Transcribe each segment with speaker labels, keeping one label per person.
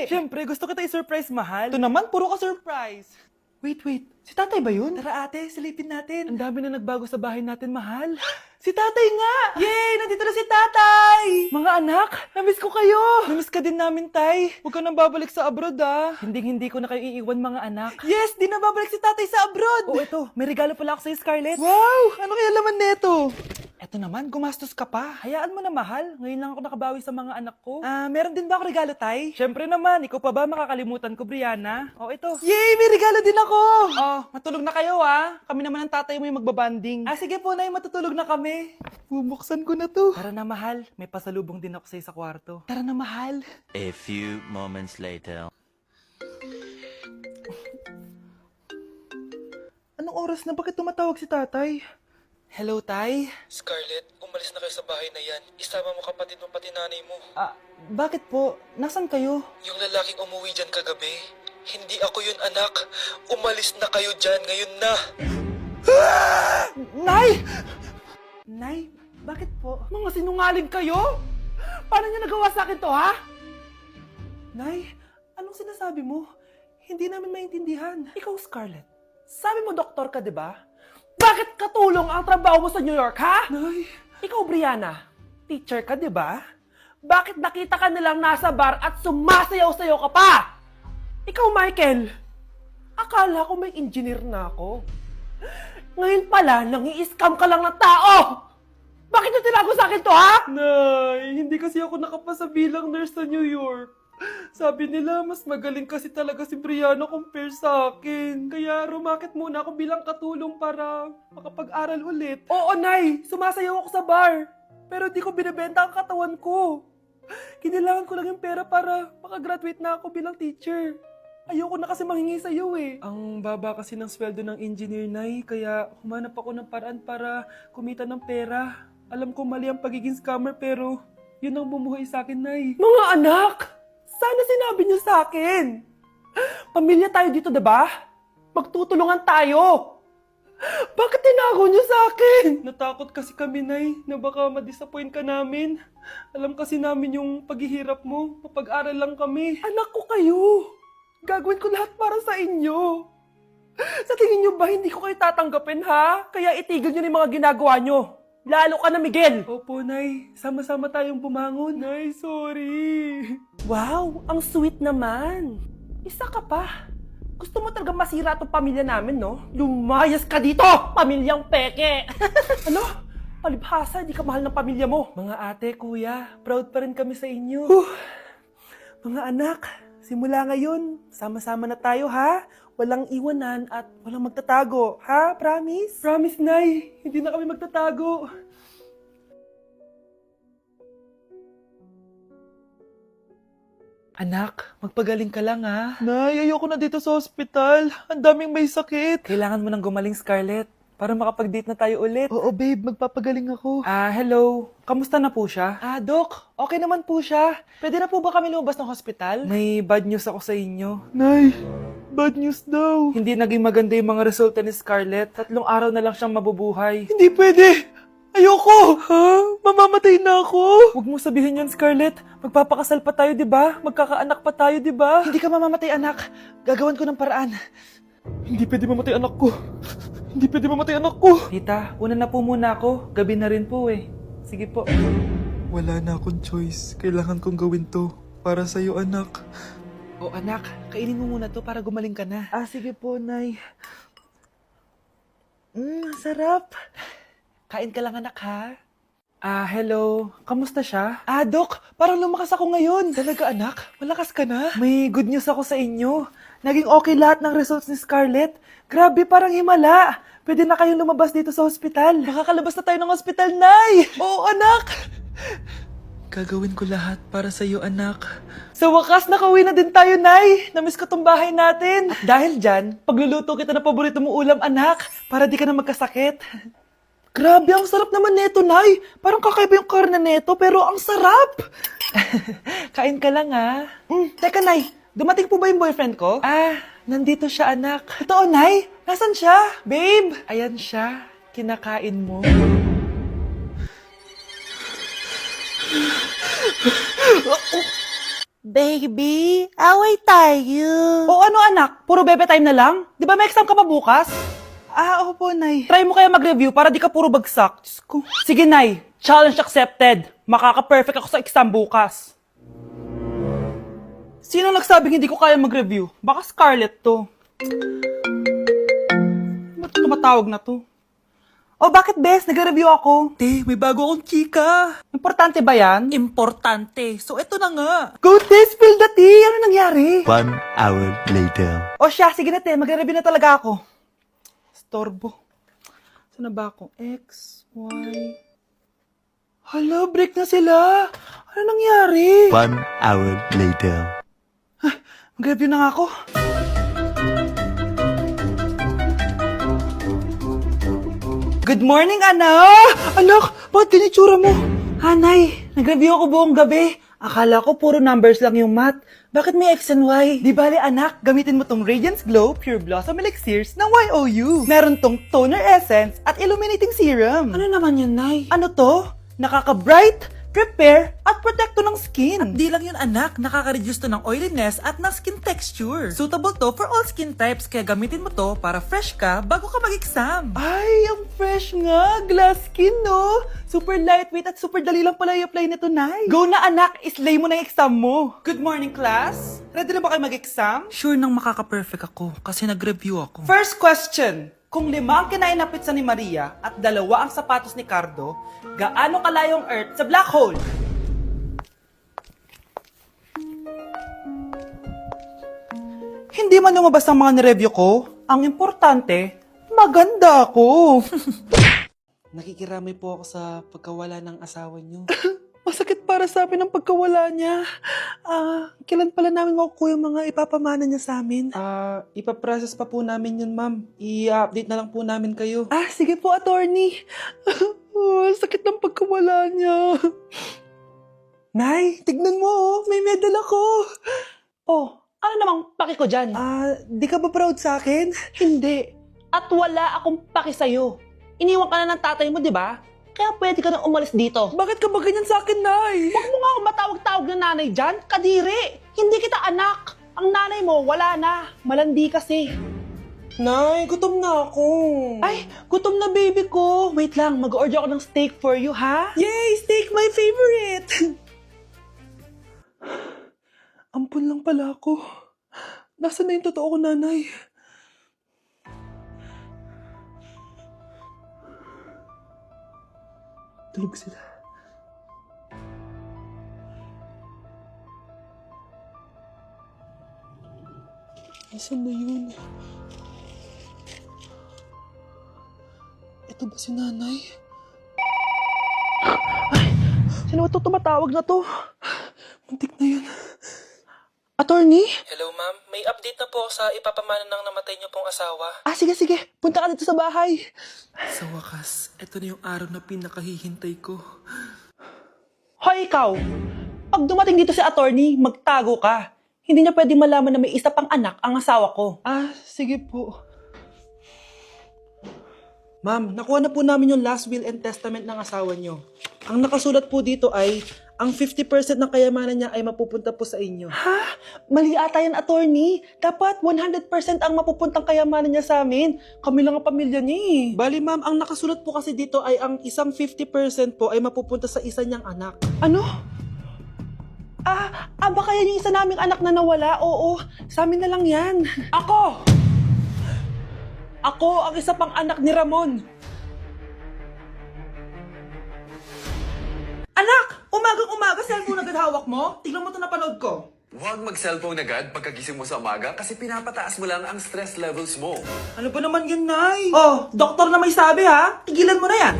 Speaker 1: Siyempre, gusto kita i-surprise, mahal. Ito naman, puro ka surprise. Wait. Si tatay ba yun? Tara ate, silipin natin. Ang dami na nagbago sa bahay natin, mahal. Si tatay nga! Yay! Nandito na si tatay! Mga anak, namiss ko kayo! Namiss ka din namin, tay. Huwag ka nang babalik sa abroad, ah. Hindi ko na kayo iiwan, mga anak. Yes! Di na babalik si tatay sa abroad! Oh, ito. May regalo pala ako sa'yo, Scarlett. Wow! Ano kaya laman neto? Eto naman, gumastos ka pa. Hayaan mo na, mahal. Ngayon lang ako nakabawi sa mga anak ko. Meron din ba ako regalo, tay? Siyempre naman, ikaw pa ba makakalimutan ko, Brianna? Oh, ito. Yay! May regalo din ako! Oh, matulog na kayo, ah. Kami naman ang tatay mo yung magbabanding. Sige po, nay, matutulog na kami. Bubuksan ko na to. Tara na, mahal. May pasalubong din ako sa'yo sa kwarto. Tara na, mahal.
Speaker 2: A few moments later.
Speaker 1: Anong oras na? Bakit tumatawag si tatay? Hello, tay?
Speaker 3: Scarlett, umalis na kayo sa bahay na yan. Isama mo kapatid mo pati nanay mo.
Speaker 1: Bakit po? Nasaan kayo?
Speaker 3: Yung lalaking umuwi dyan kagabi, hindi ako yun anak. Umalis na kayo dyan ngayon na.
Speaker 1: Nay! Nay, bakit po? Mga sinungaling kayo? Paano niyo nagawa sa akin to, ha? Nay, anong sinasabi mo? Hindi namin maintindihan. Ikaw, Scarlett, sabi mo doktor ka, di ba? Bakit katulong ang trabaho mo sa New York, ha? Nay! Ikaw, Brianna, teacher ka, di ba? Bakit nakita ka nilang nasa bar at sumasayaw-sayaw ka pa? Ikaw, Michael, akala ko may engineer na ako. Ngayon pala, nangi-scam ka lang ng tao! Bakit nyo tinago sa akin to, ha? Nay, hindi kasi ako nakapasa bilang nurse sa New York. Sabi nila, mas magaling kasi talaga si Brianna compare sa akin. Kaya rumakit muna ako bilang katulong para makapag-aral ulit. Oo, Nay! Sumasayaw ako sa bar. Pero di ko binibenta ang katawan ko. Kinilangan ko lang yung pera para makagraduate na ako bilang teacher. Ayoko na kasi manghingi sa'yo eh. Ang baba kasi ng sweldo ng engineer, Nay, kaya humanap ako ng paraan para kumita ng pera. Alam ko mali ang pagiging scammer pero yun ang bumuhay sa akin, Nay. Mga anak! Sana sinabi niyo sa akin. Pamilya tayo dito, diba? Magtutulungan tayo. Bakit tinago niyo sa akin? Natakot kasi kami, Nay, na baka ma-disappoint ka namin. Alam kasi namin yung paghihirap mo. Mapag-aral lang kami. Anak ko kayo. Gagawin ko lahat para sa inyo. Sa tingin niyo ba hindi ko kayo tatanggapin, ha? Kaya itigil niyo yung mga ginagawa niyo. Lalo ka na, Miguel! Opo, Nay. Sama-sama tayong bumangon. Nay, sorry. Wow, ang sweet naman. Isa ka pa. Gusto mo talaga masira itong pamilya namin, no? Lumayas ka dito, pamilyang peke! Ano? Palibhasa, di ka mahal ng pamilya mo. Mga ate, kuya, proud pa rin kami sa inyo. Mga anak, simula ngayon, sama-sama na tayo, ha? Walang iwanan at walang magtatago, ha? Promise? Promise, Nay. Hindi na kami magtatago. Anak, magpagaling ka lang, ha? Nay, ayoko na dito sa ospital. Ang daming may sakit. Kailangan mo nang gumaling, Scarlett, para makapag-date na tayo ulit. Oo, babe. Magpapagaling ako. Hello. Kamusta na po siya? Doc. Okay naman po siya. Pwede na po ba kami lumabas ng hospital? May bad news ako sa inyo. Nay, bad news daw. Hindi naging maganda yung mga resulta ni Scarlett. 3 araw na lang siyang mabubuhay. Hindi pwede! Ayoko! Ha? Mamamatay na ako! Huwag mo sabihin yun, Scarlett. Magpapakasal pa tayo, di ba? Magkakaanak pa tayo, di ba? Hindi ka mamamatay, anak. Gagawan ko ng paraan. Hindi pwede mamatay anak ko. Hindi pwede mamatay anak ko. Tita, una na po muna ako. Gabi na rin po eh. Sige po.
Speaker 4: Wala na akong choice. Kailangan kong gawin to. Para sa'yo, anak.
Speaker 1: O anak, kainin mo muna to para gumaling ka na. Sige po, Nay. Sarap. Kain ka lang, anak, ha? Hello. Kamusta siya? Doc, parang lumakas ako ngayon. Talaga, anak? Malakas ka na? May good news ako sa inyo. Naging okay lahat ng results ni Scarlett. Grabe, parang himala. Pwede na kayong lumabas dito sa hospital. Makakalabas na tayo ng hospital, Nay! Oo, anak!
Speaker 4: Gagawin ko lahat para sa'yo, anak.
Speaker 1: Sa wakas, nakauwi na din tayo, Nay. Namiss ko tong bahay natin. At dahil dyan, pagluluto kita ng paborito mong ulam, anak, para di ka na magkasakit. Grabe, ang sarap naman neto, Nay. Parang kakaiba yung karne neto, pero ang sarap. Kain ka lang, ha? Teka, Nay. Dumating po ba yung boyfriend ko? Nandito siya, anak. Totoo, Nay? Nasaan siya? Babe! Ayan siya. Kinakain mo.
Speaker 5: Baby, away tayo.
Speaker 1: O ano anak, puro bebe time na lang? Di ba may exam ka pa bukas?
Speaker 5: Opo, Nay.
Speaker 1: Try mo kaya mag-review para di ka puro bagsak. Diyos ko. Sige, Nay. Challenge accepted. Makaka-perfect ako sa exam bukas. Sino nagsabing hindi ko kaya mag-review? Baka Scarlett to. Ba't tumatawag na to? Oh, bakit, Bes? Nag-review ako.
Speaker 5: Te, may bago akong chika.
Speaker 1: Importante ba yan?
Speaker 5: Importante. So, eto na nga.
Speaker 1: Go, Te! Spill the tea! Ano nangyari?
Speaker 2: 1 hour later.
Speaker 1: O siya, sige na, Te. Magre-review na talaga ako. Storbo. Saan na ba ako? X, Y... Hala, break na sila. Ano nangyari?
Speaker 2: 1 hour later.
Speaker 1: Mag-review na nga ako. Good morning, anak! Anak, bakit tinitsura mo? Hanay, nag-review ako buong gabi. Akala ko puro numbers lang yung math. Bakit may X and Y? Di bale, anak, gamitin mo tong Radiance Glow Pure Blossom Elixirs ng YOU. Meron tong toner essence at illuminating serum. Ano naman yun, Nay? Ano to? Nakaka-bright, repair, at protecto ng skin.
Speaker 5: At di lang yun, anak. Nakaka-reduce to ng oiliness at ng skin texture. Suitable to for all skin types, kaya gamitin mo to para fresh ka bago ka mag-exam.
Speaker 1: Ay, ang fresh nga. Glass skin, no? Super lightweight at super dali lang pala i-apply nito, Nay. Go na, anak. Islay mo na yung exam mo. Good morning, class. Ready na ba kayo mag-exam?
Speaker 5: Sure nang makaka-perfect ako kasi nag-review ako.
Speaker 1: First question. Kung 5 ang kinain na pizza ni Maria at 2 ang sapatos ni Cardo, gaano kalayo ang Earth sa black hole? Hindi man lumabas ang mga nireview ko. Ang importante, maganda ako.
Speaker 5: Nakikiramay po ako sa pagkawala ng asawa niyo.
Speaker 1: Masakit para sa amin ang pagkawala niya. Kailan pala namin makukuha yung mga ipapamana niya sa amin?
Speaker 5: Ipaprocess pa po namin yun, ma'am. I-update na lang po namin kayo.
Speaker 1: Sige po, attorney. Sakit ng pagkawala niya. Nay, tignan mo, may medal ako. Oh, ano namang paki ko dyan? Di ka ba proud sa akin? Hindi. At wala akong paki sa'yo. Iniwan ka na ng tatay mo, di ba? Kaya pwede ka nang umalis dito. Bakit ka ba ganyan sa akin, Nay? Huwag mo nga ako matawag-tawag na nanay dyan. Kadiri! Hindi kita anak. Ang nanay mo, wala na. Malandi kasi. Nay, gutom na ako. Ay, gutom na baby ko. Wait lang, mag-order ako ng steak for you, ha? Yay! Steak, my favorite! Ampun lang pala ako. Nasaan na yung totoo ko, nanay? Tulog sila. Nasaan na yun? Ito ba si nanay? Ay! Sino ba ito tumatawag na to? Muntik na yun. Attorney?
Speaker 3: Hello, ma'am. May update na po sa ipapamana ng namatay niyo pong asawa.
Speaker 1: Sige. Punta ka dito sa bahay.
Speaker 5: Sa wakas, ito na yung araw na pinakahihintay ko.
Speaker 1: Hoy, ikaw! Pag dumating dito si attorney, magtago ka. Hindi niya pwede malaman na may isa pang anak ang asawa ko. Sige po. Ma'am, nakuha na po namin yung last will and testament ng asawa niyo. Ang nakasulat po dito ay, ang 50% ng kayamanan niya ay mapupunta po sa inyo. Ha? Mali ata yan, attorney. Dapat 100% ang mapupuntang kayamanan niya sa amin. Kami lang ang pamilya niya eh. Bali ma'am, ang nakasulat po kasi dito ay ang isang 50% po ay mapupunta sa isa niyang anak. Ano? Baka yan yung isa naming anak na nawala? Oo, sa amin na lang yan. Ako ang isa pang anak ni Ramon. Anak! Umagang-umaga, cellphone agad hawak mo? Tignan mo ito napanood ko.
Speaker 6: Huwag mag-cellphone agad pagkagising mo sa umaga kasi pinapataas mo lang ang stress levels mo.
Speaker 1: Ano ba naman yan, Nay? Oh, doktor na may sabi ha. Tigilan mo na yan.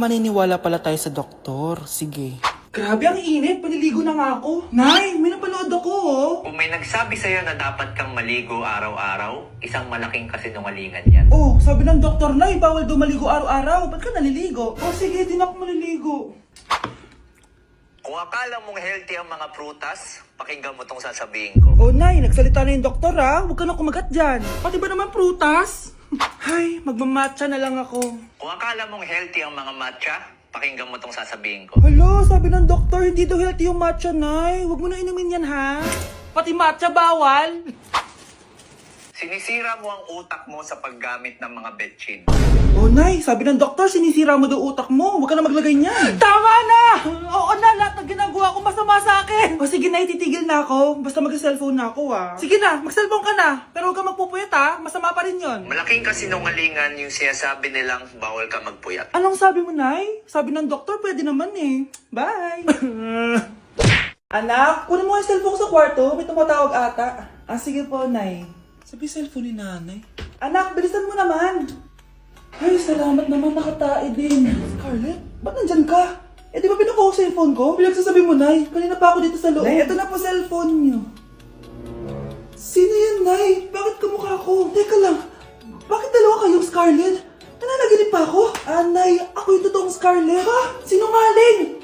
Speaker 5: Maniniwala pala tayo sa doktor. Sige.
Speaker 1: Grabe, ang init. Paniligo na nga ako. Nay, may napanood ako oh.
Speaker 7: Kung may nagsabi sa'yo na dapat kang maligo araw-araw, isang malaking kasinungalingan yan.
Speaker 1: Oh, sabi ng doktor, Nay, bawal daw maligo araw-araw. Ba't ka naliligo? Sige, di na ako maliligo.
Speaker 7: Kung akala mong healthy ang mga prutas, pakinggan mo tong sasabihin ko.
Speaker 1: Oh, Nay, nagsalita na yung doktor ha. Huwag ka na kumagat dyan. Pati ba naman prutas? Ay, magmamatcha na lang ako.
Speaker 7: Kung akala mong healthy ang mga matcha, Pakinggan mo tong sasabihin ko.
Speaker 5: Hala, sabi ng doktor, hindi daw healthy yung matcha, Nay. Huwag mo na inumin yan, ha? Pati matcha bawal.
Speaker 7: Sinisira mo ang utak mo sa paggamit ng mga betchin.
Speaker 5: Oh, Nay, sabi ng doktor, sinisira mo daw utak mo. Huwag ka na maglagay niyan. Tama na! Oo na, lahat ng ginagawa ko masama sa akin. O sige, Nay, titigil na ako. Basta mag-cellphone na ako, ha. Sige na, mag-cellphone ka na. Pero huwag ka magpupuyat, ha. Masama pa rin yon.
Speaker 7: Malaking kasinungalingan yung sinasabi nilang bawal ka magpuyat.
Speaker 5: Anong sabi mo, Nay? Sabi ng doktor, pwede naman eh. Bye! Anak, kunin mo yung cellphone sa kwarto. May tumatawag ata. Ah, sige po, Nay.
Speaker 1: Sabi cellphone ni nanay.
Speaker 5: Anak, bilisan mo naman. Ay, salamat naman, nakatae din.
Speaker 1: Scarlett, ba't nandyan ka? Eh, di ba pinukuha ko sa cellphone ko? Pinagsasabi mo, Nay. Kanina pa ako dito sa loob.
Speaker 5: Nay, eto na po cellphone niyo.
Speaker 1: Sino yan, Nay? Bakit kamukha ko? Teka lang. Bakit dalawa kayong Scarlett? Nananaginip pa ako? Ah, Nay, ako yung totoong Scarlett. Ha? Sinungaling!